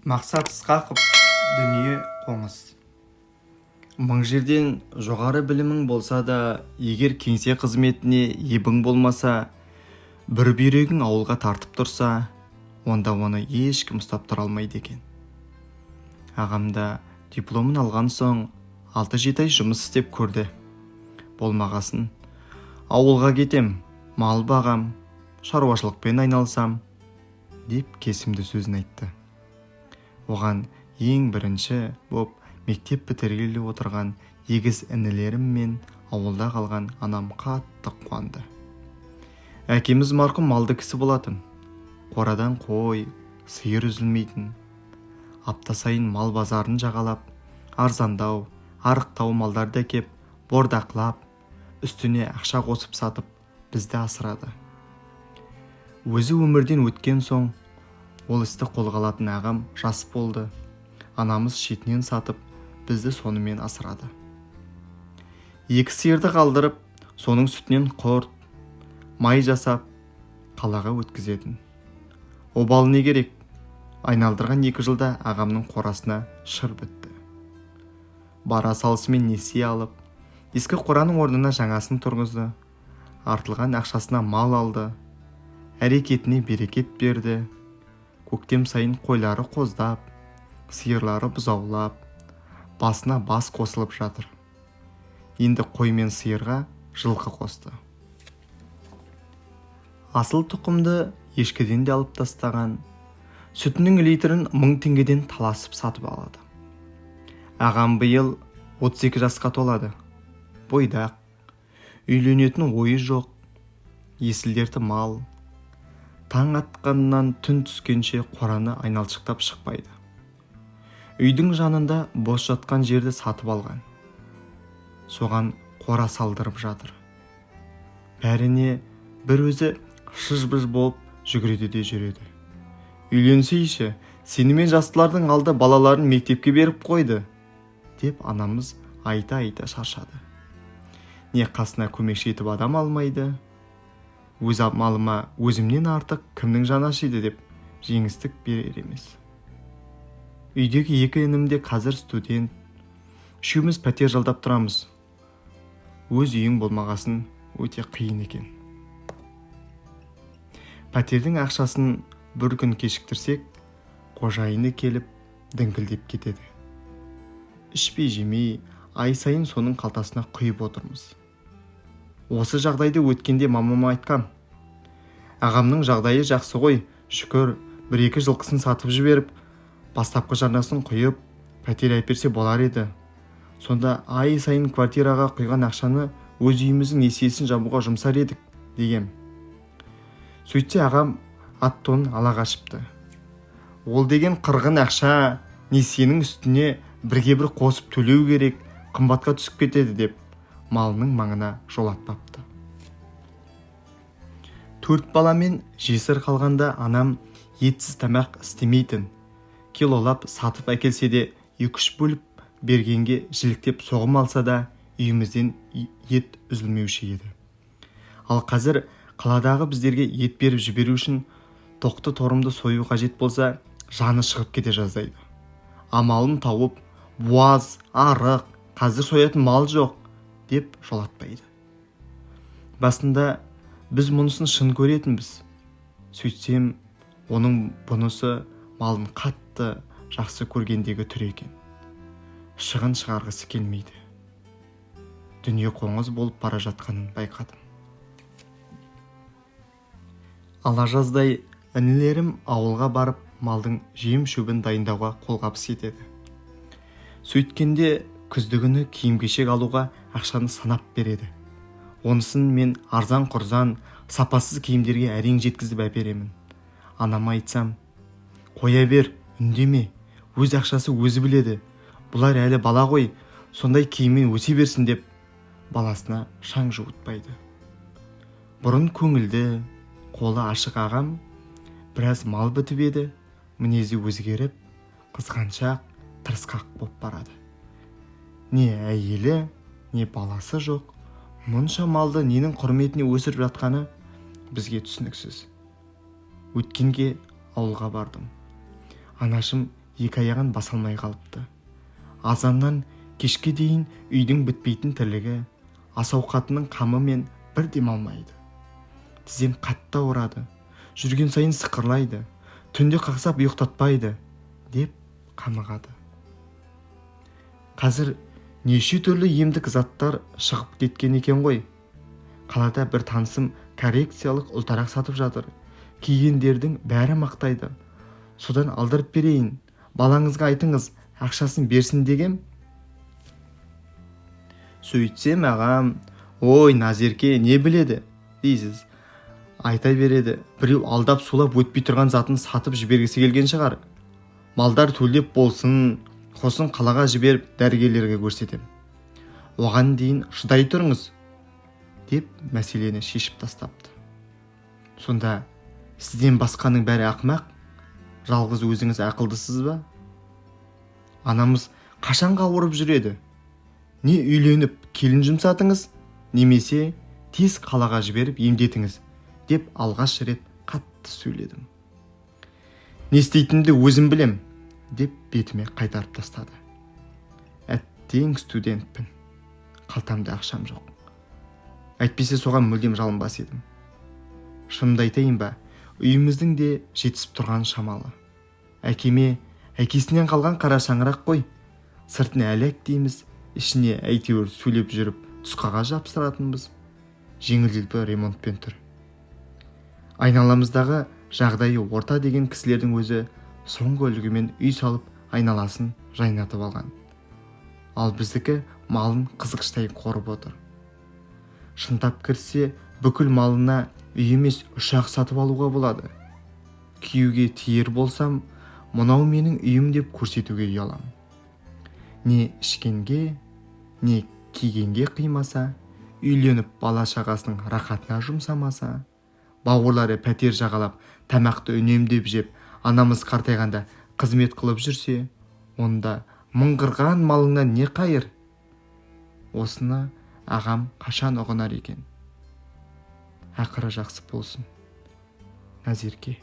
Мақсатсыз қақып, дүние қоңыз. Мың жерден жоғары білімің болса да, егер кеңсе қызметіне ебің болмаса, бір бүйрегің ауылға тартып тұрса, онда оны ешкім ұстап тұра алмайды екен. Ағамда дипломын алған соң 6-7 ай жұмыс істеп көрді. Болмағасын, ауылға кетем, мал бағам, шаруашылықпен айналсам, деп кесімді сөзін айтты. Оған ең бірінші боп мектеп бітіргелі отырған егіз інілерім мен ауылда қалған анам қатты қуанды. Әкеміз марқұм малды кісі болатын. Қорадан қой, сиыр үзілмейтін. Апта сайын мал базарын жағалап, арзандау, арықтау малдарды әкеп, бордақлап, үстіне ақша қосып сатып, бізді асырады. Өзі өмірден өткен соң, ол істі қолға алатын ағам жас болды. Анамыз шетінен сатып, бізді сонымен асырады. 2 сиырды қалдырып, соның сүтінен құрт, май жасап, қалаға өткізетін. Обалы не керек? Айналдырған 2 жылда ағамның қорасына шыр бітті. Бара салысымен несие алып, ескі қораның орнына жаңасын тұрғызды. Артылған ақшасына мал алды. Әрекетіне берекет берді. Көктем сайын қойлары қоздап, сиырлары бұзаулап, басына бас қосылып жатыр. Енді қой мен сиырға жылқы қосты. Асыл тұқымды ешкіден де алып тастаған, сүтінің литрін 1000 теңгеден таласып сатып алады. Ағам биыл 32 жасқа толады. Бойдақ, үйленетін ойы жоқ, есіл-дерті мал. Таң атқаннан түн түскенше қораны айналшықтап шықпайды. Үйдің жанында бос жатқан жерді сатып алған. Соған қора салдырып жатыр. Бәріне бір өзі шыж-быж болып жүгіреді де жүреді. Үйленсейші, сенімен жастылардың алды балаларын мектепке беріп қойды, деп анамыз айта-айта шаршады. Не қасына көмекші етіп адам алмайды, өз малыма өзімнен артық кімнің жаны ашиды деп жеңістік берер емес. Үйдегі 2 інім де қазір студент. Үшеуміз пәтер жалдап тұрамыз. Өз үйің болмағасын өте қиын екен. Пәтердің ақшасын бір күн кешіктірсек, қожайыны келіп діңкілдеп кетеді. Ішпей жемей, ай сайын соның қалтасына құйып отырмыз. Осы жағдайды өткенде мамама айтқам. Ағамның жағдайы жақсы ғой, шүкір, 1-2 жылқысын сатып жіберіп, бастапқы жарнасын құйып, пәтер әперсе болар еді. Сонда ай сайын квартираға құйған ақшаны өз үйіміздің несиесін жабуға жұмсар едік, дегем. Сөйтсе ағам ат-тонын ала қашыпты. Ол деген қырғын ақша, несиенің үстіне бірге-бір қосып төлеу керек, қымбатқа түсіп кетеді деп малының маңына жолатпапты. 4 баламен жесір қалғанда анам етсіз тамақ істемейтін. Килолап сатып әкелсе де 2-3 бөліп бергенге жіліктеп соғым алса да үйімізден ет үзілмеуші еді. Ал қазір қаладағы біздерге ет беріп жіберу үшін тоқты торымды сою қажет болса, жаны шығып кете жаздайды. Амалын тауып, буаз, арық, қазір соятын мал жоқ, деп жолатпайды. Басында біз мұнысын шын көретінбіз. Сөйтсем, оның бұнысы малын қатты жақсы көргендегі түр екен. Шығын шығарғысы келмейді. Дүние қоңыз болып бара жатқанын байқадым. Ала жаздай інілерім ауылға барып малдың жем шөбін дайындауға қолғабыс етеді. Сөйткенде күздігіні киім-кешек алуға ақшаны санап береді. Онысын мен арзан-құрзан, сапасыз киімдерге әрең жеткізіп әперемін. Анама айтсам, қоя бер, үндеме, өз ақшасы өзі біледі. Бұлар әлі бала ғой, сондай киіммен өсе берсін деп баласына шаң жуытпайды. Бұрын көңілді, қолы ашық ағам біраз мал бітіп еді, мінезі өзгеріп, қызғаншақ, тырысқақ боп барады. Не әйелі, не баласы жоқ. Мұнша малды ненің құрметіне өсіріп жатқаны бізге түсініксіз. Өткенге ауылға бардым. Анашым екі аяғын баса алмай қалыпты. Азаннан кешке дейін үйдің бітпейтін тірлігі, ас ауқатының қамы мен бір демалмайды. Тізем қатты ауырады, жүрген сайын сықырлайды, түнде қақсап ұйықтатпайды деп қамығады. Қазір неше түрлі емдік заттар шығып кеткен екен ғой. Қалада бір танысым коррекциялық ұлтарақ сатып жатыр. Кигендердің бәрі мақтайды. Содан алдырып берейін, балаңызға айтыңыз, ақшасын берсін дегем. Сөйтсем ағам, ой Назерке не біледі дейсіз. Айта береді, біреу алдап сулап өтпей тұрған затын сатып жібергісі келген шығар. Малдар төлдеп болсын, қосын қалаға жіберіп дәрігерлерге көрсетем. Оған дейін шыдай тұрыңыз деп мәселені шешіп тастапты. Сонда сізден басқаның бәрі ақымақ, жалғыз өзіңіз ақылдысыз ба? Анамыз қашанға ауырып жүреді? Не үйленіп келін жұмсатыңыз, немесе тез қалаға жіберіп емдетіңіз деп алғаш рет қатты сөйледім. Не істейтінді өзім білем деп бетіме қайтарып тастады. Әттең студентпін, қалтамда ақшам жоқ. Әйтпесе соған мүлдем жалынбас едім. Шынымды айтайын ба, үйіміздің де жетісіп тұрған шамалы. Әкеме әкесінен қалған қара шаңырақ қой, сыртына әлек дейміз, ішіне әйтеуір сөйлеп жүріп тұсқаға жапсыратынбыз. Жеңіл-желпі ремонтпен тұр. Айналамыздағы жағдайы орта деген кісілердің өзі соңғы үлгімен үй салып айналасын жайнатып алған. Ал біздікі малын қызғыштай қорып отыр. Шынтап кірсе, бүкіл малына үй емес ұшақ сатып алуға болады. Күйеуге тиер болсам, мынау менің үйім деп көрсетуге ұялам. Не ішкенге, не кигенге қимаса, үйленіп бала шағасының рақатына жұмсамаса, бауырлары пәтер жағалап, тамақты үнемдеп жеп, анамыз қартайғанда қызмет қылып жүрсе, онда мыңғырған малыңнан не қайыр? Осыны ағам қашан ұғынар екен? Ақыры жақсы болсын. Назерке.